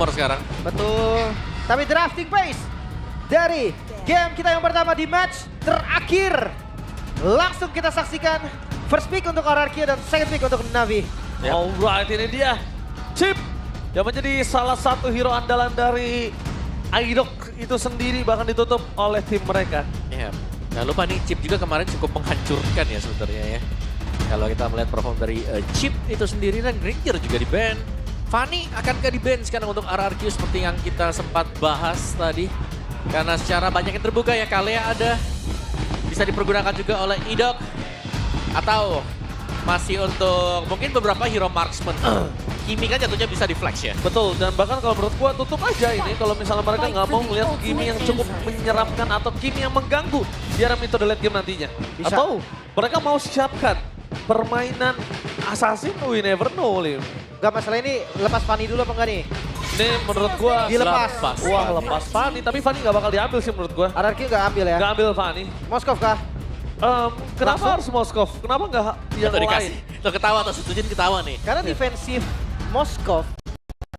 rumor sekarang. Betul. Tapi drafting pace dari game kita yang pertama di match terakhir. Langsung kita saksikan first pick untuk RRQ dan second pick untuk Navi. Yep. Alright, ini dia Chip yang menjadi salah satu hero andalan dari IDOC itu sendiri, bahkan ditutup oleh tim mereka. Ya, jangan lupa nih Chip juga kemarin cukup menghancurkan ya sebenarnya ya. Kalau kita melihat perform dari Chip itu sendiri dan Granger juga di ban. Fanny akankah di ban sekarang untuk RRQ seperti yang kita sempat bahas tadi. Karena secara banyak yang terbuka ya, Kalea ada. Bisa dipergunakan juga oleh IDOC. Atau masih untuk mungkin beberapa hero marksman. Kimi kan jatuhnya bisa di flash ya. Betul, dan bahkan kalau menurut gua tutup aja ini kalau misalnya mereka nggak mau melihat Kimi yang cukup menyeramkan atau Kimi yang mengganggu di arah metode late game nantinya. Bisa. Atau mereka mau siapkan permainan assassin, we never know, Lim. Gak masalah, ini lepas Fanny dulu apa enggak nih? Ini menurut gua Dilepas. Wah, lepas Fanny, tapi Fanny nggak bakal diambil sih menurut gua. RRQ gak ambil ya? Nggak ambil Fanny. Moskov kah? Kenapa harus Moskov? Kenapa nggak yang Atau lain? dikasih. Tuh ketawa atau setujuin ketawa nih. Karena defensif Moskov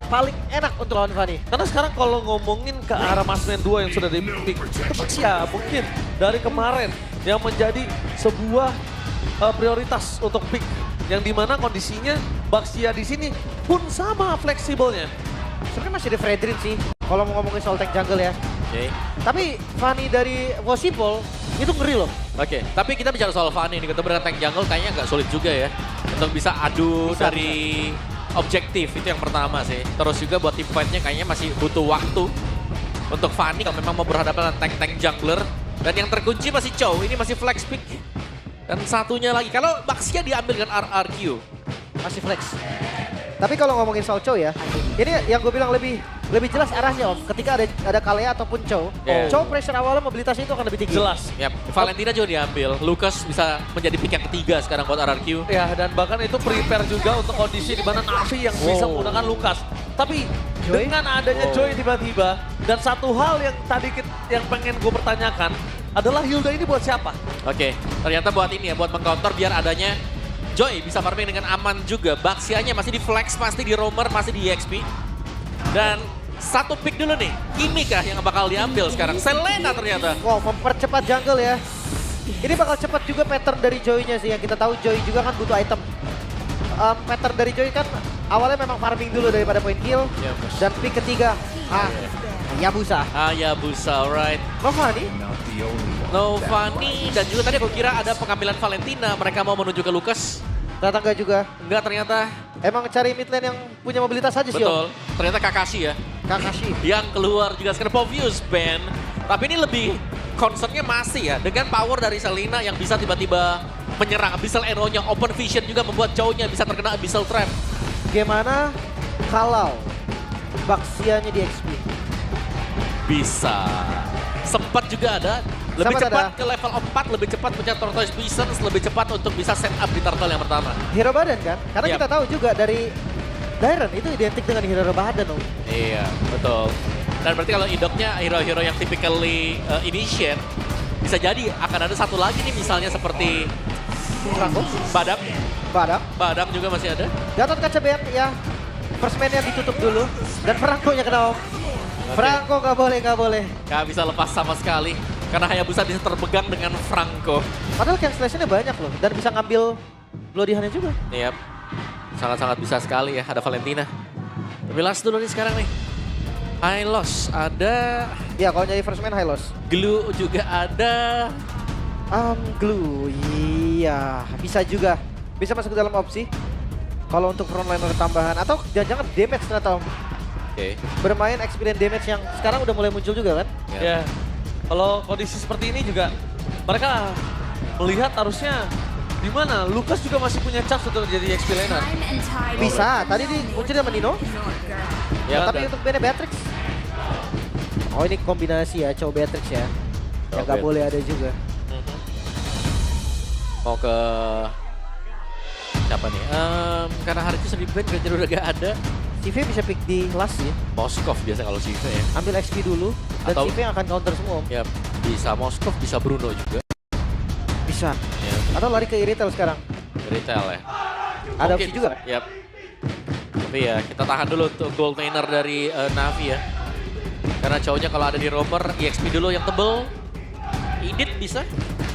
paling enak untuk lawan Fanny. Karena sekarang kalau ngomongin ke arah Marksman 2 yang sudah di-pick, itu Baxia mungkin dari kemarin yang menjadi sebuah prioritas untuk pick. Yang dimana kondisinya Baxia di sini pun sama fleksibelnya. Sebenarnya masih ada Fredrin sih, kalau mau ngomongin soal tank jungle ya. Oke. Tapi Fanny dari Possible itu ngeri loh. Oke, tapi kita bicara soal Fanny nih, ketemu dengan tank jungle kayaknya nggak sulit juga ya. Untuk bisa adu Bisa, dari objektif, itu yang pertama sih. Terus juga buat team fight-nya kayaknya masih butuh waktu. Untuk Fanny kalau memang mau berhadapan dengan tank-tank jungler. Dan yang terkunci masih Chow, ini masih flex pick. Dan satunya lagi, kalau Baxia diambil dengan RRQ. Masih flex. Tapi kalau ngomongin soal Chow ya, ini yang gue bilang lebih jelas arahnya Om. Ketika ada Kalea ataupun Chow, Yeah. Chow pressure awalnya mobilitasnya itu akan lebih tinggi. Jelas. Yap, Valentina juga diambil. Lucas bisa menjadi pick yang ketiga sekarang buat RRQ. Ya, dan bahkan itu prepare juga untuk kondisi di mana Navi yang bisa Wow. menggunakan Lukas. Tapi Joy? dengan adanya Joy tiba-tiba, dan satu hal yang tadi yang pengen gue pertanyakan adalah Hilda ini buat siapa? Oke, ternyata buat ini ya, buat mengcounter biar adanya Joy bisa farming dengan aman juga. Baxianya masih di flex, pasti di roamer, masih di EXP. Dan satu pick dulu nih, Kimi kah yang bakal diambil sekarang? Selena ternyata. Wow, mempercepat jungle ya. Ini bakal cepat juga pattern dari Joy-nya sih. Yang kita tahu Joy juga kan butuh item. Pattern dari Joy kan awalnya memang farming dulu daripada point kill. Yep. Dan pick ketiga, Hayabusa. Hayabusa, right. Nova nih, No Fanny, dan juga tadi aku kira ada pengambilan Valentina. Mereka mau menuju ke Lucas. datang gak juga. Enggak, ternyata. Emang cari mid lane yang punya mobilitas aja sih Om. Betul, ternyata Kakashi ya. Kakashi. Yang keluar juga sekarang Povius ban. Tapi ini lebih concernnya masih ya dengan power dari Selena yang bisa tiba-tiba menyerang. Abyssal Arrow-nya, Open Vision juga membuat Chow-nya bisa terkena Abyssal Trap. Gimana kalau Baxianya di XP? Bisa. Sempat juga ada. Lebih Sempat cepat ada. ke level 4, lebih cepat punya Tortoise Peasants, lebih cepat untuk bisa set up di turtle yang pertama. Hero badan kan? Karena Yap. kita tahu juga dari Dairon itu identik dengan hero badan Om. Iya, betul. Dan berarti kalau idoknya hero-hero yang typically initiate, bisa jadi akan ada satu lagi nih misalnya seperti Franco, Badam. Badam Badam juga masih ada. Gatot Kaca BM ya. First man-nya ditutup dulu. Dan Franco-nya kena Om. Franco nggak boleh. Gak bisa lepas sama sekali. Karena Hayabusa bisa terpegang dengan Franco. Padahal cancellation-nya banyak loh. Dan bisa ngambil Bloodihan-nya juga. Yap. Sangat-sangat bisa sekali ya, ada Valentina. Tapi last dulu nih sekarang nih. High loss, ada Ya kalau nyari first man high loss. Glue juga ada. Glue, iya bisa juga. Bisa masuk ke dalam opsi. Kalau untuk frontliner tambahan. Atau jangan-jangan damage ternyata Om. Oke. Bermain experience damage yang sekarang udah mulai muncul juga kan. Ya, kalau kondisi seperti ini juga mereka melihat harusnya di mana Lucas juga masih punya chance untuk jadi XP laner. Bisa, tadi dikunci sama Nino. Ya, Tapi untuk Bene Beatrix. Oh ini kombinasi ya, Chow Beatrix ya. Yang nggak Oke. boleh ada juga. Mau ke siapa nih? Karena hari itu sedih band Granger udah gak ada. CV bisa pick di last sih. Moskov biasa kalau Sive ya. Ambil XP dulu. Dan Atau- CV yang akan counter semua Om. Ya, bisa Moskov, bisa Bruno juga. Bisa. Ya, Atau lari ke Iritel sekarang. retail ya. Ada Mungkin opsi juga. Yap. Tapi ya kita tahan dulu untuk gold laner dari Navi ya. Karena cowoknya kalau ada di roamer, EXP dulu yang tebel. Edit bisa.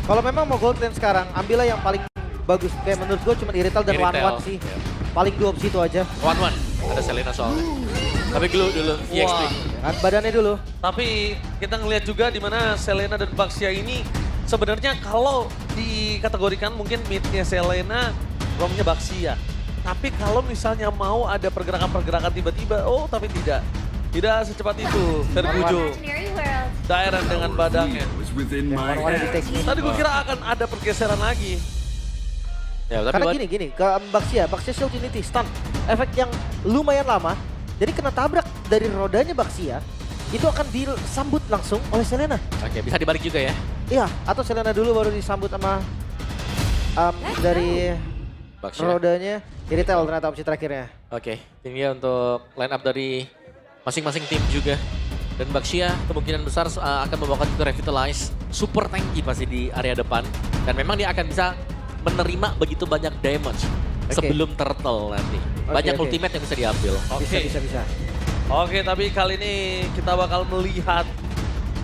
Kalau memang mau gold lane sekarang, ambillah yang paling bagus. Kayak menurut gue cuma Irital dan Irital, One sih. ya. Paling dua opsi itu aja. One. Ada Selena soalnya. Tapi glue dulu EXP. Wah. Kan badannya dulu. Tapi kita ngelihat juga di mana Selena dan Baxia ini sebenarnya kalau dikategorikan mungkin mid-nya Selena, romnya Baxia. Tapi kalau misalnya mau ada pergerakan-pergerakan tiba-tiba, oh tapi tidak. Tidak secepat itu, terbujuk. Dairan dengan badannya. Warna-warna di text. Tadi gue kira akan ada pergeseran lagi. Ya, tapi Karena gini, ke Baxia Shield Unity stun. Efek yang lumayan lama. Jadi kena tabrak dari rodanya Baxia, itu akan disambut langsung oleh Selena. Oke, bisa dibalik juga ya. Iya, atau Selena dulu baru disambut sama dari Baxia. rodanya Irital ternyata opsi terakhirnya. Oke, ini dia untuk line up dari masing-masing tim juga. Dan Baxia kemungkinan besar akan membawakan juga Revitalize. Super tanky pasti di area depan. Dan memang dia akan bisa menerima begitu banyak damage sebelum turtle nanti. Banyak ultimate yang bisa diambil. Bisa. Oke, tapi kali ini kita bakal melihat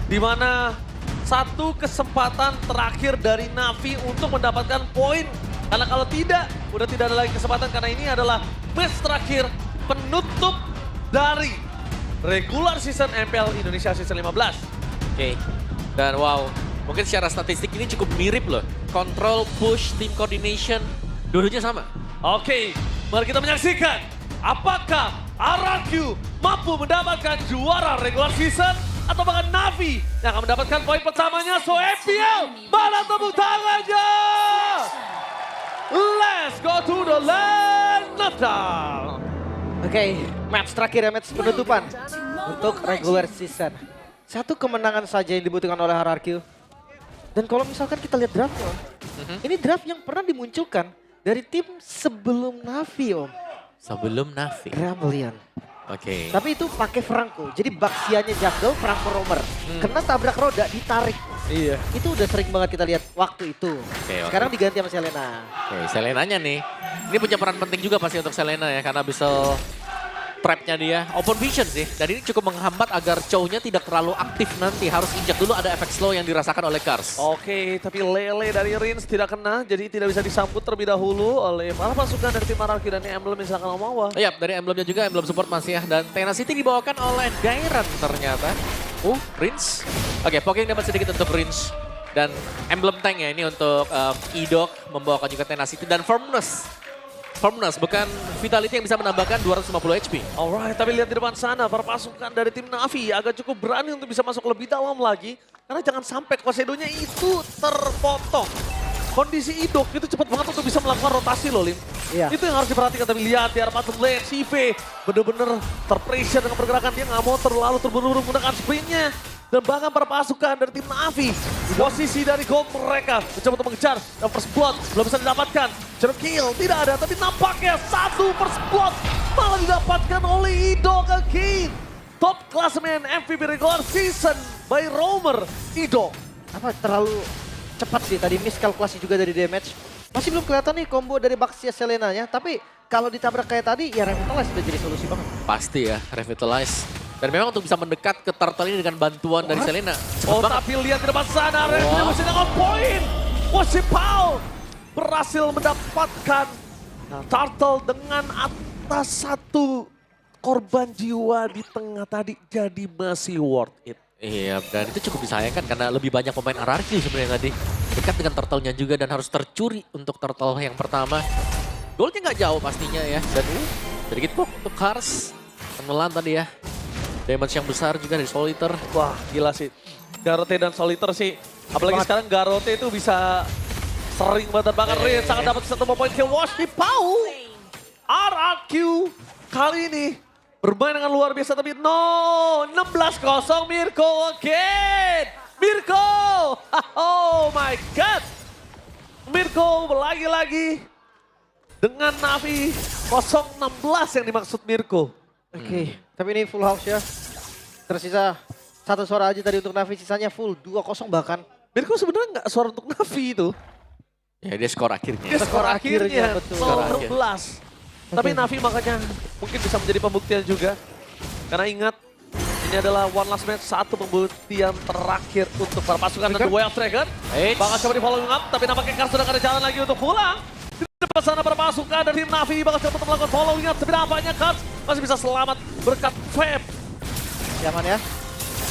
di mana satu kesempatan terakhir dari Navi untuk mendapatkan poin. Karena kalau tidak, udah tidak ada lagi kesempatan karena ini adalah match terakhir penutup dari regular season MPL Indonesia season 15. Oke, dan wow, mungkin secara statistik ini cukup mirip loh. Control, push, team coordination, dua-duanya sama. Oke, mari kita menyaksikan apakah RRQ mampu mendapatkan juara regular season atau bahkan Navi yang akan mendapatkan poin pertamanya. So MPL, mana tepuk tangannya? Let's go to the land Natal. Oke, match terakhir ya, match penutupan untuk regular season. Satu kemenangan saja yang dibutuhkan oleh RRQ. Dan kalau misalkan kita lihat draftnya, ini draft yang pernah dimunculkan dari tim sebelum Navi, Om. Sebelum Navi. Ramelian. Oke. Tapi itu pakai Franco, jadi Baxianya Jungle, Franco roamer. Kena tabrak roda, ditarik. Iya. Itu udah sering banget kita lihat waktu itu. Oke. Sekarang diganti sama Selena. Oke, Selenanya nih. Ini punya peran penting juga pasti untuk Selena ya, karena bisa trapnya dia. Open vision sih, dan ini cukup menghambat agar Chow-nya tidak terlalu aktif nanti. Harus injak dulu ada efek slow yang dirasakan oleh Kars. Oke, tapi Lele dari Rins tidak kena, jadi tidak bisa disambut terlebih dahulu oleh para pasukan dari tim RRQ dan Emblem misalkan Omawa. Iya, dari emblemnya juga, emblem support masih ya. Dan Tenacity dibawakan oleh Dairan ternyata. Rins. Oke, poking dapat sedikit untuk Rins. Dan emblem tank ya, ini untuk Idok membawakan juga Tenacity dan Firmness. Firmness, bukan Vitality yang bisa menambahkan 250 HP. Alright, tapi lihat di depan sana, para pasukan dari tim Navi agak cukup berani untuk bisa masuk lebih dalam lagi. Karena jangan sampai Kosedonya itu terpotong. Kondisi Idok itu cepat banget untuk bisa melakukan rotasi loh, Lim. Iya. Itu yang harus diperhatikan, tapi lihat di arah bottom lane, CV bener-bener terpressure dengan pergerakan. Dia nggak mau terlalu terburu-buru menggunakan sprintnya. Dan bahkan para pasukan dari tim Navi, posisi dari gold mereka mencoba untuk mengejar. Dan first blood belum bisa didapatkan. Jump kill tidak ada, tapi nampaknya satu first blood malah didapatkan oleh Idok again. Top klasemen MVP regular season by Roamer, Idok. Apa terlalu cepat sih tadi, miskalkulasi juga dari damage. Masih belum kelihatan nih combo dari Baxia Selenanya, tapi kalau ditabrak kayak tadi ya Revitalize sudah jadi solusi banget. Pasti ya, Revitalize. Dan memang untuk bisa mendekat ke turtle ini dengan bantuan dari Selena. Oh, Cepet banget. tapi lihat di depan sana, Revitalize masih dengan poin. Wasipau berhasil mendapatkan turtle dengan atas satu korban jiwa di tengah tadi, jadi masih worth it. Iya, dan itu cukup disayangkan karena lebih banyak pemain RRQ sebenarnya tadi. Dekat dengan turtle-nya juga dan harus tercuri untuk turtle yang pertama. Goalnya nggak jauh pastinya ya. Dan sedikit pok untuk Kars. Penelan tadi ya. Damage yang besar juga dari Solitaire. Wah, gila sih. Garote dan Solitaire sih. Apalagi sekarang Garote itu bisa sering banget bahkan Rins sangat dapat satu poin kill. Wasipau RRQ kali ini bermain dengan luar biasa, tapi no, 16-0 Mirko again. Mirko, oh my god. Mirko lagi-lagi dengan Navi 016 yang dimaksud Mirko. Oke, tapi ini full house ya. Tersisa satu suara aja tadi untuk Navi, sisanya full 2-0 bahkan. Mirko sebenarnya nggak suara untuk Navi itu. Ya dia skor akhirnya. Dia skor akhirnya, betul. skor 16. Tapi Navi makanya mungkin bisa menjadi pembuktian juga. Karena ingat, ini adalah one last match, satu pembuktian terakhir untuk para pasukan dan The Wild Dragon. Bakal coba di following up, tapi nampaknya Kars sudah ada jalan lagi untuk pulang. Di depan sana para pasukan dari tim Navi bakal coba untuk melakukan following up. Tapi nampaknya Kars masih bisa selamat berkat Feb. Aman ya.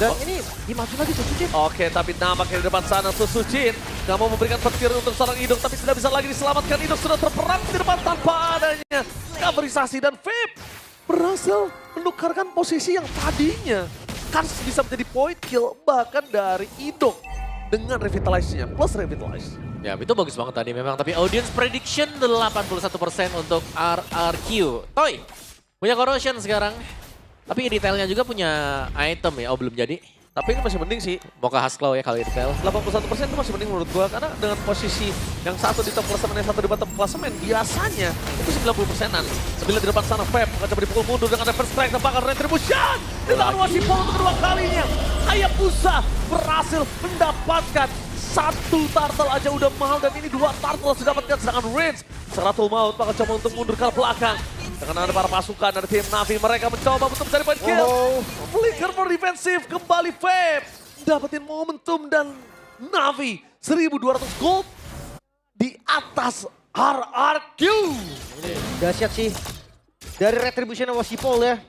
Dan ini dimaju lagi Susujin. Oke, tapi nampaknya di depan sana Susujin nggak mau memberikan petir untuk seorang Idok, tapi tidak bisa lagi diselamatkan. Idok sudah terperang di depan tanpa adanya kaverisasi, dan Feb berhasil menukarkan posisi yang tadinya Kars bisa menjadi point kill bahkan dari Idok dengan revitalize-nya plus revitalize. Ya, itu bagus banget tadi memang. Tapi audience prediction 81% untuk RRQ. Toy, punya corrosion sekarang. Tapi detailnya juga punya item ya. Oh, belum jadi. Tapi ini masih mending sih. Mau ke Haskell ya kalau detail. 81% itu masih mending menurut gua, karena dengan posisi yang satu di top klasemen, yang satu di bottom klasemen, biasanya itu 90%-an. Bila di depan sana Feb akan coba dipukul mundur dengan reverse strike, tampakkan retribution di tangan Wasipol untuk kedua kalinya. Hayabusa berhasil mendapatkan satu turtle aja udah mahal, dan ini dua turtle harus didapatkan, sedangkan Range Seratul Maut bakal coba untuk mundur ke belakang. Dengan ada para pasukan dari tim Navi, mereka mencoba untuk mencari point kill. Flicker for defensif, kembali Feb dapetin momentum, dan Navi 1200 gold di atas RRQ. Dahsyat sih. Dari retribution Wasipol ya.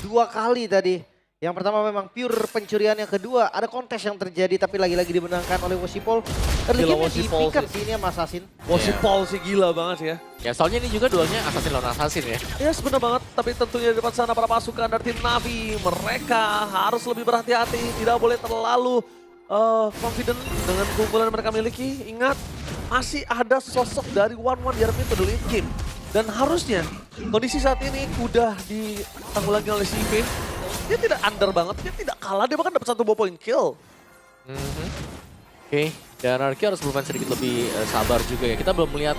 2 kali tadi. Yang pertama memang pure pencurian, yang kedua ada kontes yang terjadi tapi lagi-lagi dimenangkan oleh Wasipol. Early Gila, game Wasipol dipikat sih. sih ini sama Assassin. Wasipol sih gila banget sih ya. Ya, soalnya ini juga duelnya Assassin lawan Assassin ya. Ya sebenarnya banget, tapi tentunya di depan sana para pasukan dari tim Navi, mereka harus lebih berhati-hati, tidak boleh terlalu confident dengan keunggulan yang mereka miliki. Ingat, masih ada sosok dari One di arah itu late game. Dan harusnya kondisi saat ini udah ditanggulangi oleh Sivin. Dia tidak under banget, dia tidak kalah, dia bahkan dapat 1 point kill. Oke, dan RRQ harus bermain sedikit lebih sabar juga ya. Kita belum melihat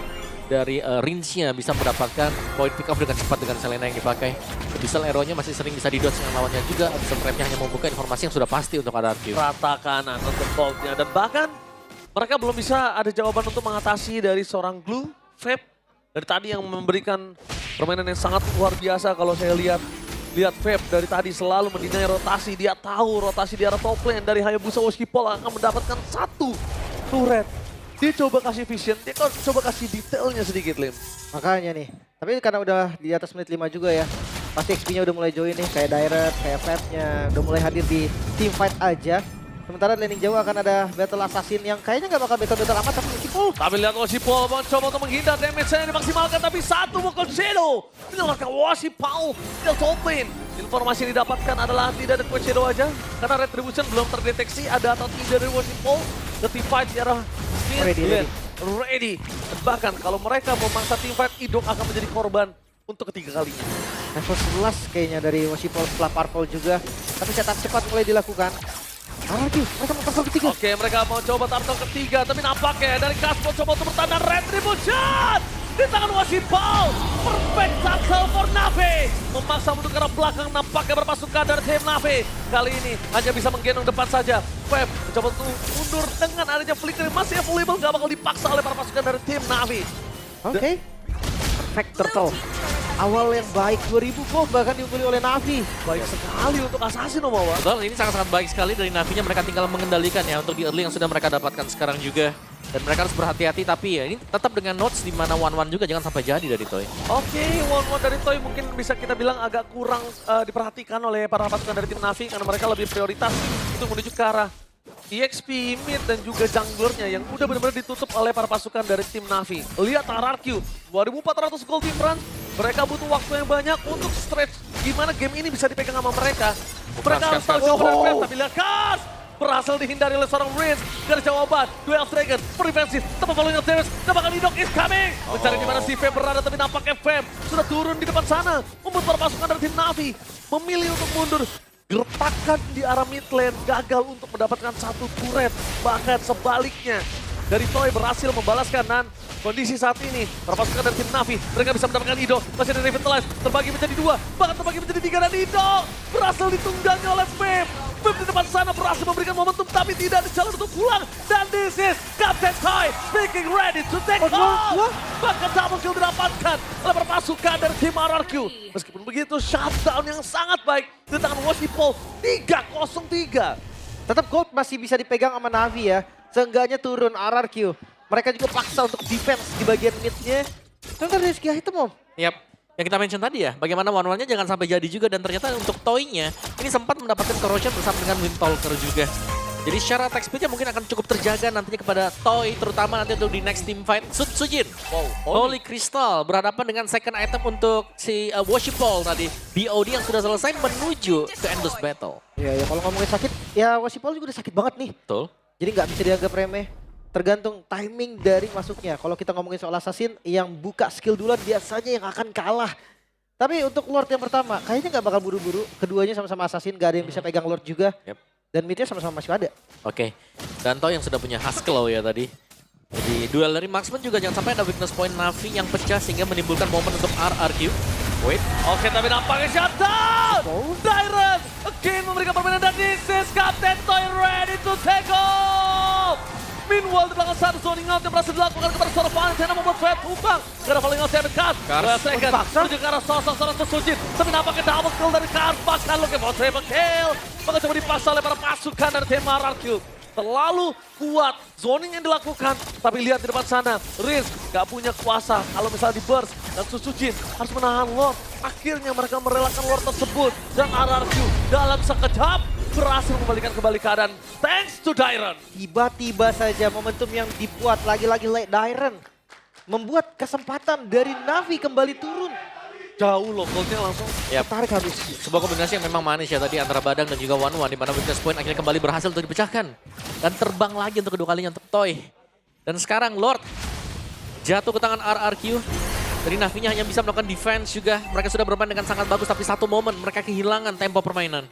dari range-nya bisa mendapatkan point pick up dengan cepat dengan Selena yang dipakai. Abyssal arrow-nya masih sering bisa didodge dengan lawannya juga. Abyssal trap-nya hanya membuka informasi yang sudah pasti untuk RRQ. Rata kanan untuk bolt-nya, dan bahkan mereka belum bisa ada jawaban untuk mengatasi dari seorang Glue, Feb. Dari tadi yang memberikan permainan yang sangat luar biasa kalau saya lihat Feb dari tadi selalu mendinai rotasi. Dia tahu rotasi di arah top lane dari Hayabusa Wasipol akan mendapatkan 1 turret. Dia coba kasih vision, dia coba kasih detailnya sedikit, Lim. Makanya nih. Tapi karena udah di atas menit 5 juga ya. Pasti XP-nya udah mulai join nih. Kayak Direct, kayak Feb-nya udah mulai hadir di team fight aja. Sementara di laning jauh akan ada battle assassin yang kayaknya nggak bakal battle amat, tapi Wasipol. Tapi lihat Wasipol mencoba untuk menghindar, damage-nya dimaksimalkan, tapi 1 mukul shadow menyelamatkan Wasipol di top lane. Informasi yang didapatkan adalah tidak ada Quest Shadow aja, karena retribution belum terdeteksi ada atau tidak dari Wasipol. The team fight di arah ready. Bahkan kalau mereka memangsa team fight, Idok akan menjadi korban untuk ketiga kalinya. Level 11 kayaknya dari Wasipol setelah Purple juga. Tapi setup cepat mulai dilakukan. RRQ, mereka mau turtle ketiga. Oke, mereka mau coba turtle ketiga, tapi nampaknya dari Kaspo coba untuk bertahan retribution di tangan Wasipol. Perfect turtle for Navi. Memaksa untuk ke arah belakang, nampaknya berpasukan dari tim Navi. Kali ini hanya bisa menggendong depan saja. Feb mencoba untuk mundur dengan adanya flicker yang masih available, gak bakal dipaksa oleh para pasukan dari tim Navi. Oke. Perfect turtle. Awal yang baik 2000 gold bahkan diungguli oleh Navi. Baik sekali untuk Assassin, Om Wawa. Betul, ini sangat-sangat baik sekali dari Navinya. Mereka tinggal mengendalikan ya untuk di early yang sudah mereka dapatkan sekarang juga. Dan mereka harus berhati-hati, tapi ya ini tetap dengan notes di mana one juga jangan sampai jadi dari Toy. Oke, one dari Toy mungkin bisa kita bilang agak kurang diperhatikan oleh para pasukan dari tim Navi, karena mereka lebih prioritas untuk menuju ke arah EXP, mid, dan juga junglernya yang udah benar-benar ditutup oleh para pasukan dari tim Navi. Lihat RRQ, 2400 gold difference. Mereka butuh waktu yang banyak untuk stretch gimana game ini bisa dipegang sama mereka. Mereka harus tahu jawaban, tapi lihat Kars berhasil dihindari oleh seorang Riz. Dari jawaban, Duel Dragon, preventif, tepat following of damage, nampaknya Idok is coming. Mencari di mana si Feb berada, tapi nampaknya Feb sudah turun di depan sana. Membuat para pasukan dari tim Navi memilih untuk mundur. Gertakan di arah mid lane, gagal untuk mendapatkan 1 turret. Bahkan sebaliknya, dari Toy berhasil membalaskan dan kondisi saat ini terpasukan dari tim Navi. Mereka bisa mendapatkan Ido, masih ada Revitalize, terbagi menjadi 2, bahkan terbagi menjadi 3 dan Ido berhasil ditunggangi oleh Pip. Pip di depan sana berhasil memberikan momentum tapi tidak ada jalan untuk pulang. Dan this is Captain Toy speaking ready to take off. Bahkan double kill didapatkan oleh pasukan dari tim RRQ. Meskipun begitu shutdown yang sangat baik di tangan Washipol 3-0-3. Tetap gold masih bisa dipegang sama Navi ya. Seenggaknya turun RRQ. Mereka juga paksa untuk defense di bagian mid-nya. Contoh dari segi item, Om. Yap. Yang kita mention tadi ya, bagaimana one-one-nya jangan sampai jadi juga. Dan ternyata untuk Toy-nya, ini sempat mendapatkan corrosion bersama dengan Windtalker juga. Jadi secara attack speed-nya mungkin akan cukup terjaga nantinya kepada Toy, terutama nanti untuk di next team fight. Sujin, Holy Crystal berhadapan dengan second item untuk si Washipol tadi. BOD yang sudah selesai menuju ke Endless Battle. Iya, ya kalau ngomongin sakit, ya Washipol juga udah sakit banget nih. Betul. Jadi nggak bisa dianggap remeh. Tergantung timing dari masuknya. Kalau kita ngomongin soal Assassin, yang buka skill duluan biasanya yang akan kalah. Tapi untuk Lord yang pertama, kayaknya nggak bakal buru-buru. Keduanya sama-sama Assassin, gak ada yang bisa pegang Lord juga. Yep. Dan midnya sama-sama masih ada. Oke, dan Toy yang sudah punya Husklaw ya tadi. Jadi duel dari Marksman juga jangan sampai ada weakness point Navi yang pecah sehingga menimbulkan momen untuk RRQ. Wait. Oke, tapi nampaknya shutdown. Dyron again memberikan permainan dan this is Captain Toy ready to take off. Meanwhile di belakang sana zoning out yang berhasil dilakukan kepada seorang Valentena membuat Fred tumbang. Gak ada falling out yang dekat. Second menuju ke arah sosok-sosok Sujin. Tapi nampaknya double kill dari Kars. Bahkan looking for triple kill. Maka coba dipaksa oleh para pasukan dari tim RRQ. Terlalu kuat zoning yang dilakukan. Tapi lihat di depan sana, Riz gak punya kuasa. Kalau misalnya di burst dan Sujin harus menahan Lord. Akhirnya mereka merelakan Lord tersebut. Dan RRQ dalam sekejap berhasil membalikan kembali keadaan. Thanks to Dyron. Tiba-tiba saja momentum yang dibuat lagi-lagi late Dyron. Membuat kesempatan dari Navi kembali turun. Jauh loh, goldnya langsung Tarik habis. Sebuah kombinasi yang memang manis ya tadi antara Badang dan juga One-One. Di mana weakness point akhirnya kembali berhasil untuk dipecahkan. Dan terbang lagi untuk kedua kalinya untuk Toy. Dan sekarang Lord jatuh ke tangan RRQ. Dari Navinya hanya bisa melakukan defense juga. Mereka sudah bermain dengan sangat bagus tapi satu momen mereka kehilangan tempo permainan.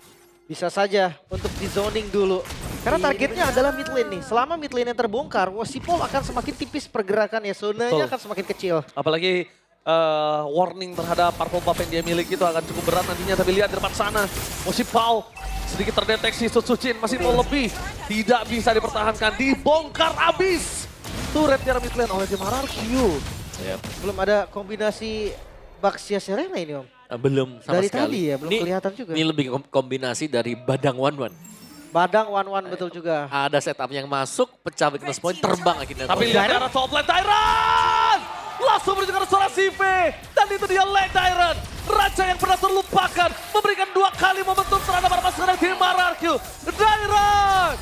Bisa saja untuk di zoning dulu. Karena targetnya adalah mid lane nih. Selama mid lane yang terbongkar, Washipol akan semakin tipis pergerakannya. Zonanya akan semakin kecil. Apalagi warning terhadap purple buff yang dia miliki itu akan cukup berat nantinya. Tapi lihat di depan sana, Washipol sedikit terdeteksi. Sujin masih mau lebih. Tidak bisa dipertahankan, dibongkar abis. Turret tiara mid lane oleh tim RRQ. Yep. Belum ada kombinasi Baxia Serena ini, Om. Belum sama Dari sekali. tadi ya, belum kelihatan juga. Ini lebih kombinasi dari Badang One-One. Badang One-One betul juga. Ada setup yang masuk, pecah weakness point, terbang akhirnya. Tapi lihat arah top lane Tyron! Langsung menuju ke arah seorang CV. Dan itu dia lane Tyron. Raja yang pernah terlupakan. Memberikan 2 kali momentum terhadap para pasukan tim RRQ. Tyron!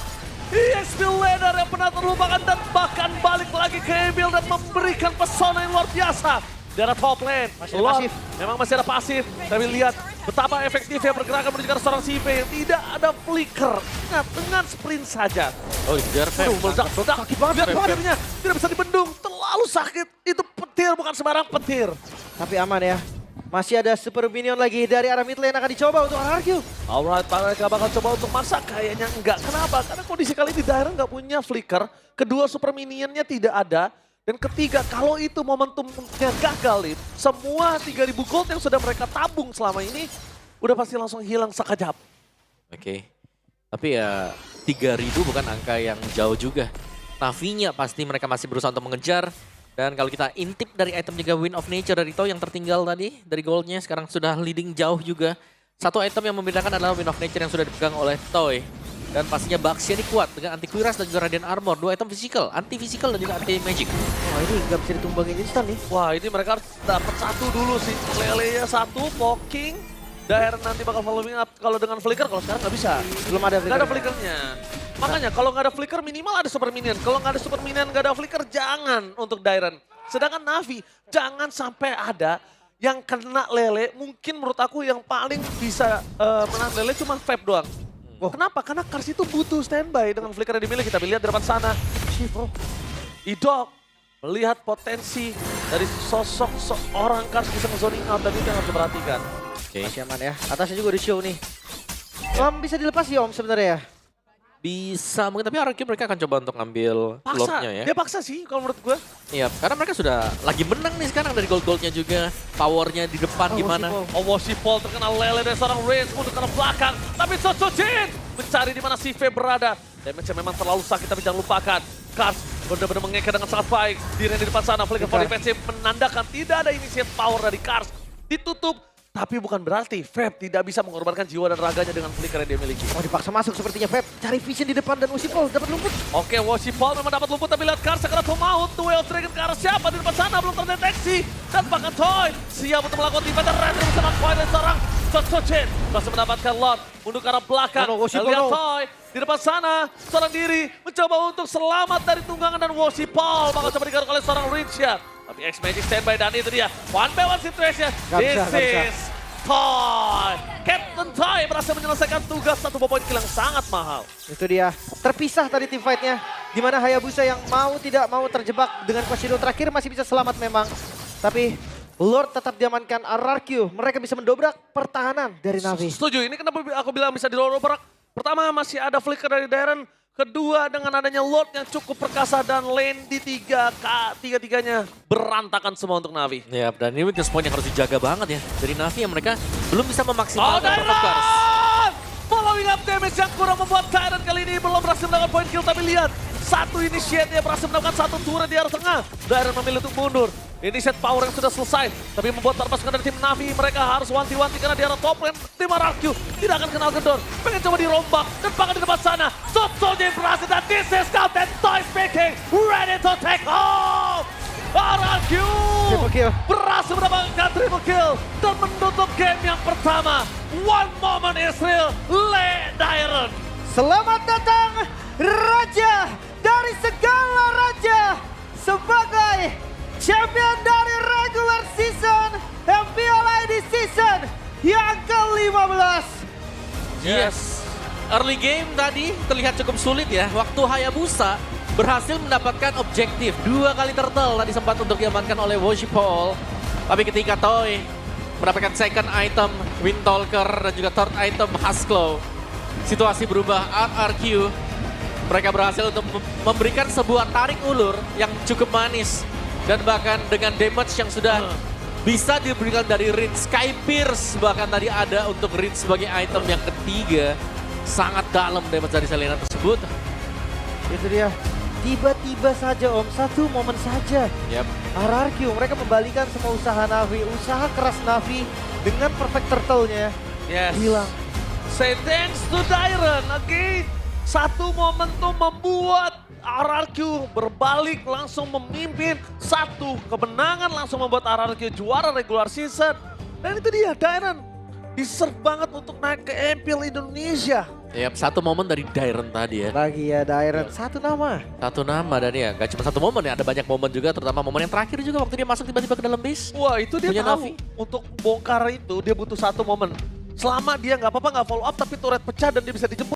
EXP laner yang pernah terlupakan dan bahkan balik lagi ke Emil dan memberikan pesona yang luar biasa. Di arah top lane, Masih ada pasif. Memang masih ada pasif. Tapi lihat betapa efektifnya pergerakan menuju ke arah seorang CV yang tidak ada flicker. Ingat, dengan sprint saja. Oh, Jarvan. Meledak. Sakit banget. Lihat petirnya. Tidak bisa dibendung. Terlalu sakit. Itu petir, bukan sembarang petir. Tapi aman ya. Masih ada super minion lagi dari arah mid lane akan dicoba untuk RRQ. Alright, mereka bakal coba untuk masak. Kayaknya enggak. Kenapa? Karena kondisi kali ini Dyron nggak punya flicker. Kedua super minionnya tidak ada. Dan ketiga, kalau itu momentumnya gagal, Lid, semua 3.000 gold yang sudah mereka tabung selama ini, udah pasti langsung hilang sekejap. Oke. Tapi ya 3.000 bukan angka yang jauh juga. Navinya pasti mereka masih berusaha untuk mengejar. Dan kalau kita intip dari item juga Wind of Nature dari Toy yang tertinggal tadi, dari goldnya sekarang sudah leading jauh juga. Satu item yang membedakan adalah Wind of Nature yang sudah dipegang oleh Toy. Dan pastinya Baxia ini kuat dengan anti Kuiras dan juga Radiant Armor. 2 item physical, anti physical dan juga anti magic. Wah ini nggak bisa ditumbangin instan nih. Wah, ini mereka harus dapat satu dulu sih. Lele-nya satu, poking. Daerah nanti bakal following up kalau dengan flicker, kalau sekarang nggak bisa. Belum ada Nggak ada flickernya. Makanya kalau nggak ada flicker minimal ada super minion. Kalau nggak ada super minion, nggak ada flicker, jangan untuk Dyron. Sedangkan Navi, jangan sampai ada yang kena lele. Mungkin menurut aku yang paling bisa menang lele cuma Fab doang. Oh. Kenapa? Karena Kars itu butuh standby dengan flicker yang dimiliki. Kita lihat di depan sana. Idok melihat potensi dari sosok seorang Kars bisa nge-zoning out dan itu yang harus diperhatikan. Oke. Masih aman ya. Atasnya juga di show nih. Bisa dilepas ya Om sebenarnya ya. Bisa mungkin, tapi RRQ mereka akan coba untuk ngambil Paksa, Lordnya ya. dia paksa sih kalau menurut gue. Iya, karena mereka sudah lagi menang nih sekarang dari gold-goldnya juga. Powernya di depan gimana. Wosipol terkena lele dari seorang Reigns untuk ke belakang. Tapi Sojin mencari di mana si V berada. Damage-nya memang terlalu sakit tapi jangan lupakan. Kars benar-benar mengeka dengan sangat baik. Diren di depan sana, Flicker for defensive menandakan tidak ada initiate power dari Kars. Ditutup. Tapi bukan berarti Feb tidak bisa mengorbankan jiwa dan raganya dengan flicker yang dia miliki. Oh, dipaksa masuk sepertinya Feb. Cari vision di depan dan Wosipol dapat lumpur. Oke, Wosipol memang dapat lumpur tapi lihat Kars sekarang maut. Duel Dragon ke arah siapa di depan sana belum terdeteksi. Dan bahkan Toy siap untuk melakukan defender Red bersama Toy dan seorang Sojin. Masih mendapatkan Lord mundur ke arah belakang. Lihat Toy di depan sana seorang diri mencoba untuk selamat dari tunggangan dan Wosipol bakal coba digaruk oleh seorang Rinsha. Tapi X-Magic standby dan itu dia. One by one situation. This is Toy. Captain Toy berhasil menyelesaikan tugas satu poin kill yang sangat mahal. Itu dia. Terpisah tadi team fight-nya. Di mana Hayabusa yang tidak mau terjebak dengan Koshiro terakhir masih bisa selamat memang. Tapi Lord tetap diamankan RRQ. Mereka bisa mendobrak pertahanan dari Navi. Setuju, ini kenapa aku bilang bisa didobrak. Pertama masih ada flicker dari Darren. Kedua dengan adanya Lord yang cukup perkasa dan lane di tiga-tiganya berantakan semua untuk Navi. Ya, dan ini weakness point yang harus dijaga banget ya. Dari Navi yang mereka belum bisa Oh, memaksimalkan perfect Kars. Darren! Following up damage yang kurang membuat Darren kali ini belum berhasil mendapatkan point kill. Tapi lihat, satu initiate dia berhasil mendapatkan satu turret di arah tengah. Darren memilih untuk mundur. Initiate power yang sudah selesai. Tapi membuat pasukan dari tim Navi mereka harus wanti-wanti karena di arah top lane. Tim RRQ tidak akan kenal kendor. Pengen coba dirombak dan bahkan di depan sana. Sojin berhasil dan this is now that Toy speaking. Ready to take home. RRQ Triple kill. berhasil mendapatkan triple kill dan menutup game yang pertama. One moment is real. Le Darren. Selamat datang Raja dari segala raja sebagai champion dari regular season MPLID season yang ke-15. Yes. Early game tadi terlihat cukup sulit ya. Waktu Hayabusa berhasil mendapatkan objektif. 2 kali turtle tadi sempat untuk diamankan oleh Wosipol. Tapi ketika Toy mendapatkan second item Windtalker dan juga third item Husklow, situasi berubah. RRQ mereka berhasil untuk memberikan sebuah tarik ulur yang cukup manis. Dan bahkan dengan damage yang sudah bisa diberikan dari Rin. Sky Pierce bahkan tadi ada untuk Rin sebagai item yang ketiga. Sangat dalam damage dari Selena tersebut. Itu dia. Tiba-tiba saja Om, satu momen saja. Yap. RRQ mereka membalikan semua usaha Navi, usaha keras Navi dengan perfect turtle-nya. Yes. Hilang. Say thanks to Darren again. Satu momentum membuat RRQ berbalik langsung memimpin. Satu kemenangan langsung membuat RRQ juara regular season. Dan itu dia Darren. Deserve banget untuk naik ke MPL Indonesia. Yap, satu momen dari Darren tadi ya. Lagi ya Darren, satu nama. Satu nama dan ya gak cuma satu momen ya, ada banyak momen juga, terutama momen yang terakhir juga waktu dia masuk tiba-tiba ke dalam base. Wah itu dia Punya tahu. Navi. Untuk bongkar itu dia butuh satu momen. Selama dia nggak apa-apa nggak follow up tapi turret pecah dan dia bisa dijemput.